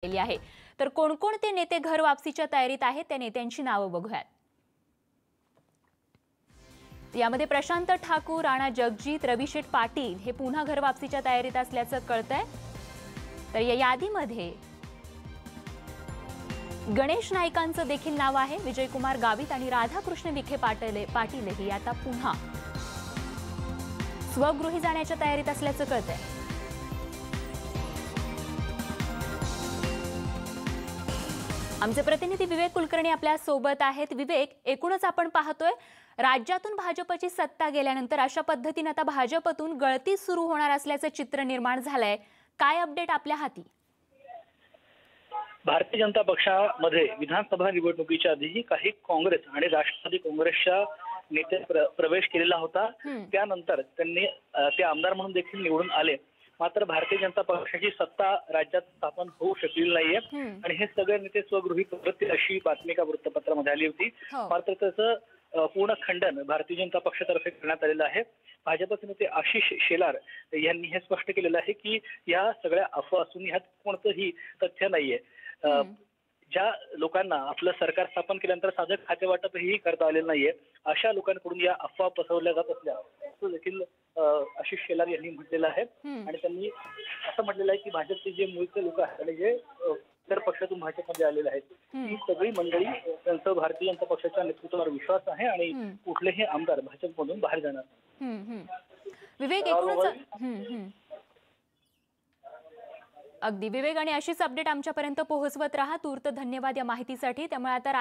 केली आहे। तर कोणकोणते नेते घर वापसीच्या तयारीत आहेत त्या नेत्यांची नावं बघूयात। यामध्ये प्रशांत ठाकूर, राणा जगजीत, रविशेठ पाटील हे पुन्हा घर वापसीच्या तयारीत असल्याचं कळतंय। तर या यादीमध्ये गणेश नाईकांचं देखील नाव आहे। विजयकुमार गावित आणि राधाकृष्ण विखे पाटीलही आता पुन्हा स्वगृही जाण्याच्या तयारीत असल्याचं कळतंय। आमचे प्रतिनिधी विवेक कुलकर्णी आपल्या सोबत आहेत। विवेक, एकूणच आपण पाहतोय राज्यातून भाजपची सत्ता गेल्यानंतर अशा पद्धतीने आता भाजपतून गळती सुरू होणार असल्याचं चित्र निर्माण झालंय। काय अपडेट आपल्या हाती? भारतीय जनता पक्षामध्ये विधानसभा निवडणुकीच्या आधीही काही काँग्रेस आणि राष्ट्रवादी काँग्रेसच्या नेते प्रवेश केलेला होता। त्यानंतर त्यांनी ते आमदार म्हणून देखील निवडून आले। मात्र भारतीय जनता पक्षाची सत्ता राज्यात स्थापन होऊ शकलेली नाहीये आणि हे सगळे नेते स्वगृही परततील अशी बातमी का वृत्तपत्रामध्ये आली होती। मात्र त्याचं पूर्ण खंडन भारतीय जनता पक्षातर्फे करण्यात आलेलं आहे। भाजपचे नेते आशिष शेलार यांनी हे स्पष्ट केलेलं आहे की या सगळ्या अफवा असून यात कोणतंही तथ्य नाहीये। ज्या लोकांना आपलं सरकार स्थापन केल्यानंतर साधं खातेवाटपही करता आलेलं नाहीये अशा लोकांकडून या अफवा पसरवल्या जात असल्या असं देखील आशिष शेलार यांनी म्हटलेलं आहे। आणि त्यांनी असं म्हटलेलं आहे की भाजपचे जे मूळचे लोक आहेत आणि जे इतर पक्षातून भाजपमध्ये आलेले आहेत ही सगळी मंडळी त्यांचं भारतीय जनता पक्षाच्या नेतृत्वावर विश्वास आहे आणि कुठलेही आमदार भाजपमधून बाहेर जाणार। विवेक, एकूणच अगदी विवेक, आणि अशीच अपडेट आमच्यापर्यंत पोहोचवत राहा। तूर्त धन्यवाद या माहितीसाठी। त्यामुळे आता